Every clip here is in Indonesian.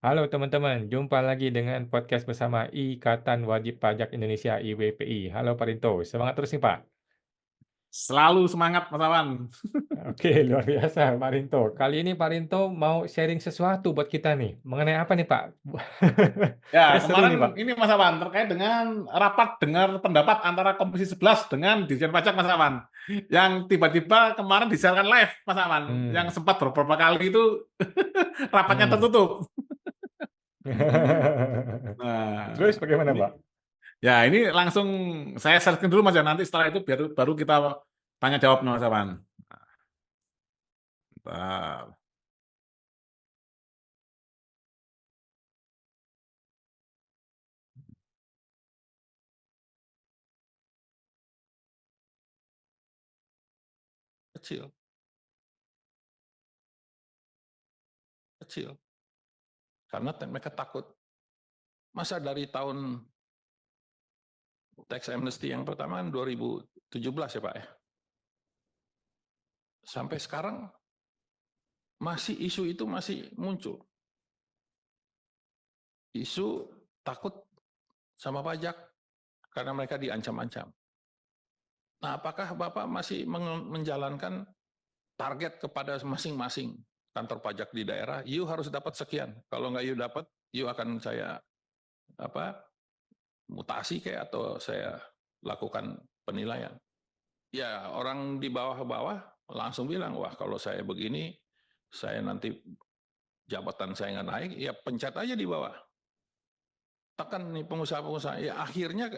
Halo teman-teman, jumpa lagi dengan podcast bersama Ikatan Wajib Pajak Indonesia IWPI. Halo Pak Rinto, semangat terus nih Pak. Selalu semangat Mas Awan. Oke, luar biasa Pak Rinto. Kali ini Pak Rinto mau sharing sesuatu buat kita nih. Mengenai apa nih Pak? Ya, Kayak seru nih Pak. kemarin ini Mas Awan terkait dengan rapat dengar pendapat antara Komisi 11 dengan Dirjen Pajak Mas Awan. Yang tiba-tiba kemarin disiarkan live Mas Awan, yang Hmm. sempat beberapa kali itu rapatnya Hmm. tertutup. Nah, Terus bagaimana ini Pak? ini langsung saya searching dulu Mas ya, nanti setelah itu baru kita tanya jawab Mas Awan. Bentar. Kecil, kecil. Karena mereka takut. Masa dari tahun tax amnesty yang pertama kan 2017 ya Pak ya. Sampai sekarang masih isu itu masih muncul. Isu takut sama pajak karena mereka diancam-ancam. Nah, apakah Bapak masih menjalankan target kepada masing-masing kantor pajak di daerah? You harus dapat sekian. Kalau nggak you dapat, you akan saya mutasi kayak atau saya lakukan penilaian. Ya, orang di bawah-bawah langsung bilang, wah kalau saya begini, saya nanti jabatan saya nggak naik, ya pencet aja di bawah. Tekan nih pengusaha-pengusaha, ya akhirnya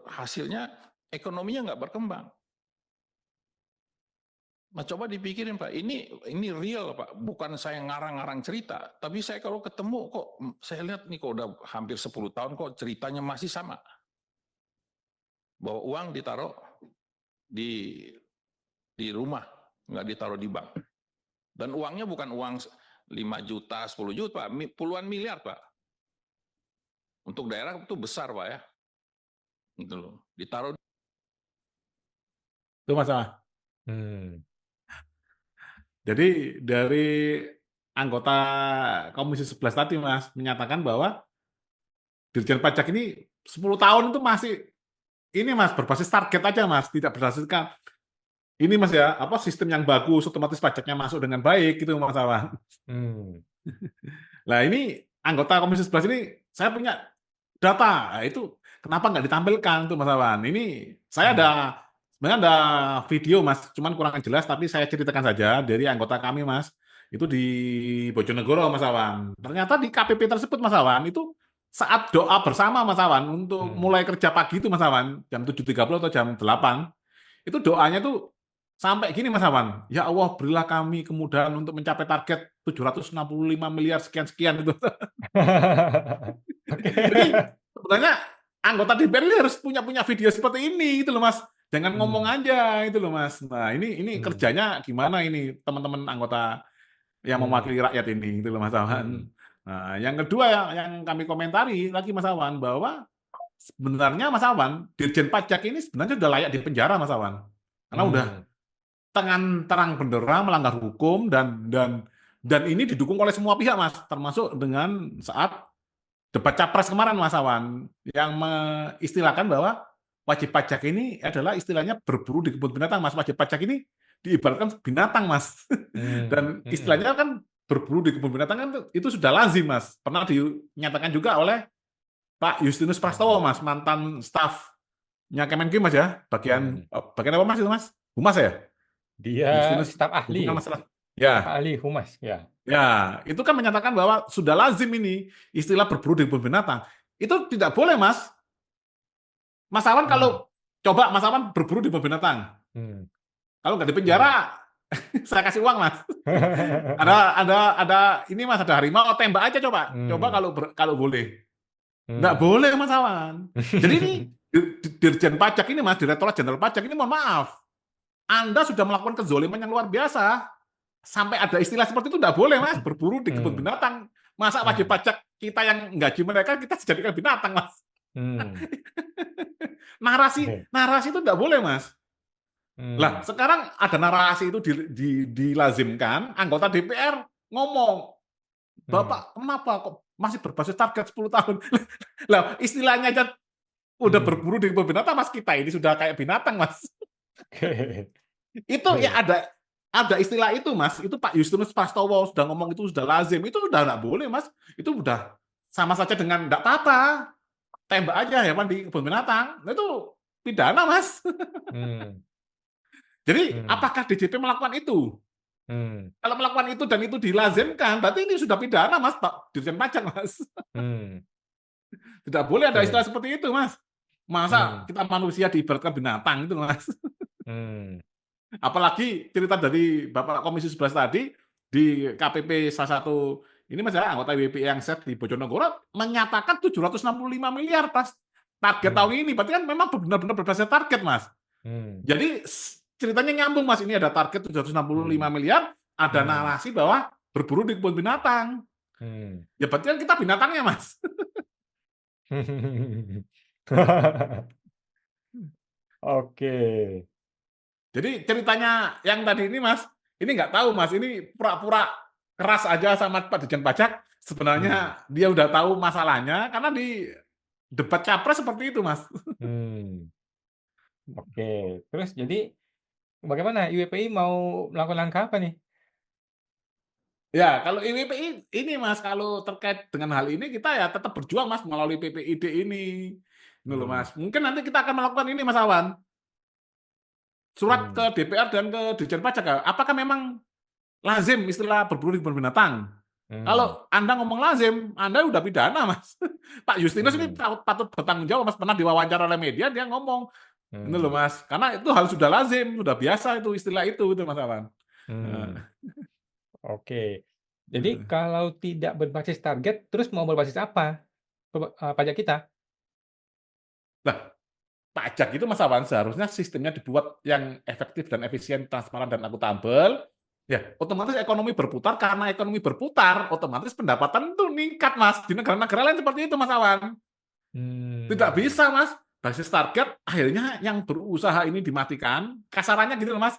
hasilnya ekonominya nggak berkembang. Nah, coba dipikirin Pak, ini real Pak, bukan saya ngarang-ngarang cerita, tapi saya kalau ketemu kok, saya lihat nih kok udah hampir 10 tahun kok ceritanya masih sama. Bahwa uang ditaruh di rumah, nggak ditaruh di bank. Dan uangnya bukan uang 5 juta, 10 juta, Pak, puluhan miliar Pak. Untuk daerah itu besar Pak ya. Gitu loh. Ditaruh. Itu Mas Awan. Hmm. Jadi dari anggota Komisi 11 tadi Mas menyatakan bahwa Dirjen Pajak ini 10 tahun itu masih ini Mas berbasis target aja Mas, tidak berdasarkan ini Mas ya, apa sistem yang bagus, otomatis pajaknya masuk dengan baik gitu Mas Awan. Hmm. Nah ini anggota Komisi 11 ini saya punya data, nah, itu kenapa nggak ditampilkan tuh Mas Awan? Ini saya Hmm. sebenarnya ada video Mas, cuman kurang jelas tapi saya ceritakan saja dari anggota kami Mas, itu di Bojonegoro Mas Awan. Ternyata di KPP tersebut Mas Awan itu saat doa bersama Mas Awan untuk Hmm. mulai kerja pagi itu Mas Awan jam 7.30 atau jam 8 itu doanya tuh sampai gini Mas Awan, ya Allah berilah kami kemudahan untuk mencapai target 765 miliar sekian-sekian itu. Jadi Oke. sebenarnya anggota DPR ini harus punya punya video seperti ini gitu loh Mas. Jangan ngomong Hmm. aja itu loh Mas. Nah, ini Hmm. kerjanya gimana ini teman-teman anggota yang Hmm. mewakili rakyat ini gitu loh Mas Awan. Hmm. Nah, yang kedua yang kami komentari lagi Mas Awan bahwa sebenarnya Mas Awan, Dirjen Pajak ini sebenarnya sudah layak di penjara Mas Awan. Karena udah Hmm. dengan terang benderang melanggar hukum dan ini didukung oleh semua pihak Mas, termasuk dengan saat debat capres kemarin Mas Awan yang mengistilahkan bahwa wajib pajak ini adalah istilahnya berburu di kebun binatang Mas. Wajib pajak ini diibaratkan binatang Mas. Hmm. Dan Hmm. istilahnya kan berburu di kebun binatang kan itu sudah lazim Mas. Pernah dinyatakan juga oleh Pak Justinus Prastowo Mas, mantan stafnya Kemenkyu Mas ya, bagian Hmm. bagian apa Mas itu Mas? Humas ya? Dia Justinus staf ahli, hubungan masalah. staf Ya, ahli humas, ya. ya, itu kan menyatakan bahwa sudah lazim ini istilah berburu di kebun binatang. Itu tidak boleh, Mas. Mas Awan Hmm. kalau coba Mas Awan berburu di kebun binatang, Hmm. kalau nggak di Hmm. penjara, saya kasih uang, Mas. Ada ini Mas, ada harimau, tembak aja coba. Coba Hmm. kalau boleh. Nggak Hmm. boleh, Mas Awan. Jadi ini Dirjen Pajak ini, Mas, Direktorat Jenderal Pajak ini, mohon maaf, Anda sudah melakukan kezoliman yang luar biasa. Sampai ada istilah seperti itu nggak boleh Mas, berburu di kebun Hmm. binatang. Masa wajib Hmm. pajak kita yang gaji mereka kita dijadikan binatang Mas. Hmm. narasi itu nggak boleh Mas. Lah Hmm. sekarang ada narasi itu dilazimkan, anggota DPR ngomong Bapak kenapa kok masih berbasis target 10 tahun? Lah, istilahnya aja udah berburu di kebun binatang, Mas. Kita ini sudah kayak binatang, Mas. Oke. Itu ya ada istilah itu, Mas. Itu Pak Justinus Prastowo sudah ngomong itu sudah lazim. Itu udah nggak boleh, Mas. Itu udah sama saja dengan nggak apa-apa. Tembak aja hewan di kebun binatang. Itu pidana, Mas. Hmm. Jadi apakah DJP melakukan itu? Kalau melakukan itu dan itu dilazimkan, berarti ini sudah pidana, Mas, Pak Dirjen Pajak, Mas. Tidak boleh ada istilah seperti itu, Mas. Masa kita manusia diibaratkan binatang itu, Mas. Apalagi cerita dari Bapak Komisi 11 tadi di KPP salah satu ini Mas ya, anggota WPI yang set di Bojonegoro menyatakan 765 miliar pas target tahun ini. Berarti kan memang benar-benar berbasis target, Mas. Jadi ceritanya nyambung, Mas. Ini ada target 765 miliar, ada narasi bahwa berburu di kebun binatang. Ya berarti kan kita binatangnya, Mas. Oke. Jadi ceritanya yang tadi ini, Mas, ini nggak tahu, Mas. Ini pura-pura keras aja sama Pak Dirjen Pajak. Sebenarnya dia udah tahu masalahnya karena di debat capres seperti itu, Mas. Oke. Terus jadi bagaimana IWPI mau melakukan langkah apa nih? Ya, kalau IWPI ini, Mas, kalau terkait dengan hal ini kita ya tetap berjuang, Mas, melalui PPID ini. Ini loh, Mas. Mungkin nanti kita akan melakukan ini, Mas Awan. Surat ke DPR dan ke Dirjen Pajak. Apakah memang lazim istilah berburu di kebun binatang? Kalau Anda ngomong lazim, Anda udah pidana, Mas. Pak Justinus ini patut bertanggung jawab, Mas. Pernah diwawancara oleh media, dia ngomong. Ini loh, Mas. Karena itu hal sudah lazim, sudah biasa itu istilah itu Mas Awan. Oke. Jadi kalau tidak berbasis target, terus mau berbasis apa pajak kita? Nah, pajak itu Mas Awan seharusnya sistemnya dibuat yang efektif dan efisien, transparan dan akuntabel. Ya, otomatis ekonomi berputar. Karena ekonomi berputar, otomatis pendapatan itu meningkat, Mas. Di negara-negara lain seperti itu, Mas Awan. Tidak bisa, Mas. Basis target, akhirnya yang berusaha ini dimatikan. Kasarannya gitu loh, Mas.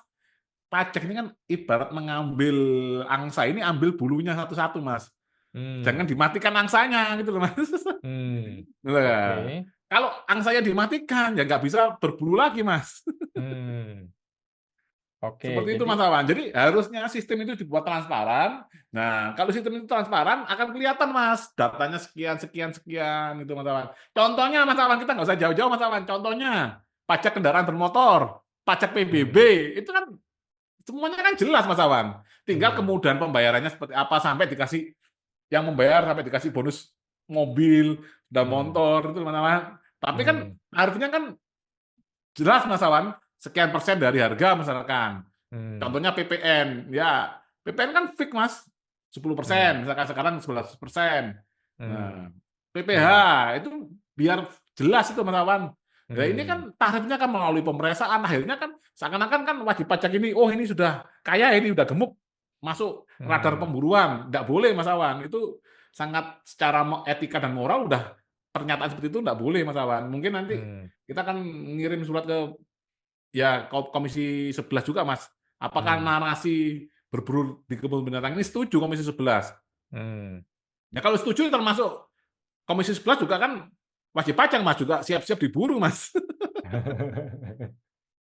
Pajak ini kan ibarat mengambil angsa ini, ambil bulunya satu-satu, Mas. Jangan dimatikan angsanya, gitu loh, Mas. Oke. Kalau angsanya dimatikan, ya nggak bisa berburu lagi, Mas. Oke, Seperti itu, jadi Mas Awan. Jadi harusnya sistem itu dibuat transparan. Nah, kalau sistem itu transparan, akan kelihatan, Mas. Datanya sekian, sekian, sekian, itu, Mas Awan. Contohnya, Mas Awan, kita nggak usah jauh-jauh, Mas Awan. Contohnya, pajak kendaraan bermotor, pajak PBB, itu kan semuanya kan jelas, Mas Awan. Tinggal kemudahan pembayarannya seperti apa, sampai dikasih, yang membayar sampai dikasih bonus mobil, dan motor, itu, Mas Awan. Tapi kan harusnya kan jelas, Mas Awan, sekian persen dari harga misalkan. Contohnya PPN, ya PPN kan fix, Mas, 10%, misalkan sekarang 11%. Nah, PPH itu biar jelas itu, Mas Awan. Nah, ini kan tarifnya kan melalui pemeriksaan, akhirnya kan seakan-akan kan wajib pajak ini, oh ini sudah kaya, ini udah gemuk, masuk radar pemburuan. Nggak boleh, Mas Awan. Itu sangat secara etika dan moral udah pernyataan seperti itu nggak boleh, Mas Awan. Mungkin nanti kita akan ngirim surat ke ya Komisi 11 juga, Mas. Apakah narasi berburu di kebun binatang ini setuju Komisi 11? Ya kalau setuju termasuk Komisi 11 juga kan wajib pajak, Mas, juga siap-siap diburu, Mas.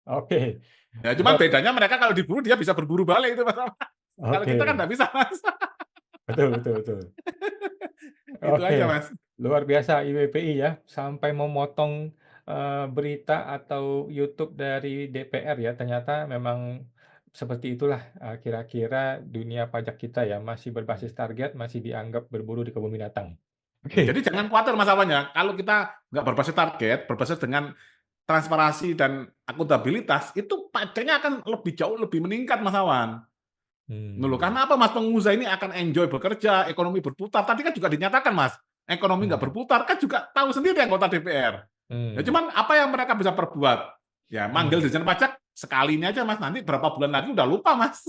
Oke. Ya cuman bedanya mereka kalau diburu dia bisa berburu balik itu, Mas. Kalau kita kan nggak bisa, Mas. Betul. Itu Oke, aja, Mas. luar biasa IWPI ya, sampai memotong berita atau YouTube dari DPR ya. Ternyata memang seperti itulah kira-kira dunia pajak kita ya, masih berbasis target, masih dianggap berburu di kebun binatang. Oke. Jadi jangan khawatir, Mas Awan, ya. Kalau kita nggak berbasis target, berbasis dengan transparansi dan akuntabilitas, itu pajaknya akan jauh lebih meningkat, Mas Awan. Karena apa, Mas? Pengusaha ini akan enjoy bekerja, ekonomi berputar. Tadi kan juga dinyatakan, Mas, ekonomi nggak berputar, kan juga tahu sendiri anggota DPR. Ya, cuman apa yang mereka bisa perbuat? Ya, manggil Dirjen Pajak sekali ini aja, Mas. Nanti berapa bulan lagi udah lupa, Mas.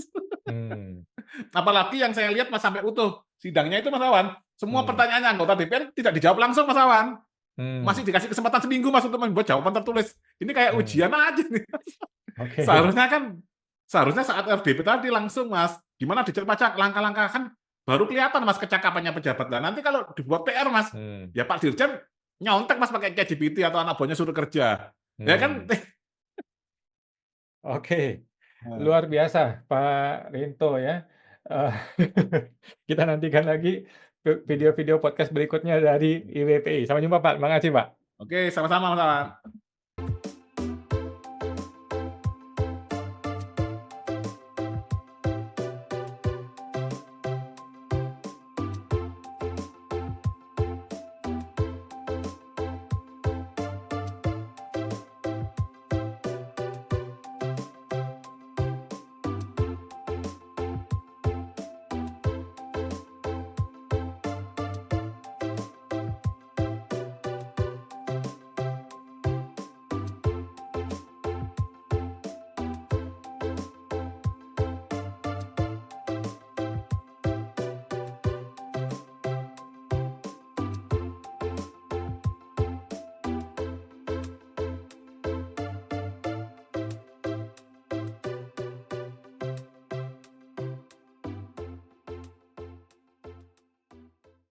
Apalagi yang saya lihat, Mas, sampai utuh sidangnya itu, Mas Awan, semua pertanyaannya anggota DPR tidak dijawab langsung, Mas Awan. Masih dikasih kesempatan seminggu, Mas, untuk membuat jawaban tertulis. Ini kayak ujian aja nih. Oke. Seharusnya saat RDP tadi langsung, Mas, gimana Dirjen Pajak langkah-langkah, kan baru kelihatan Mas kecakapannya pejabat. Nah, nanti kalau dibuat PR Mas, ya Pak Dirjen nyontek Mas pakai ChatGPT atau anak buahnya suruh kerja. Ya kan? Oke, Nah, luar biasa Pak Rinto ya. Eh, kita nantikan lagi video-video podcast berikutnya dari IWPI. Sampai jumpa Pak, terima kasih Pak. Oke, sama-sama Mas Awan.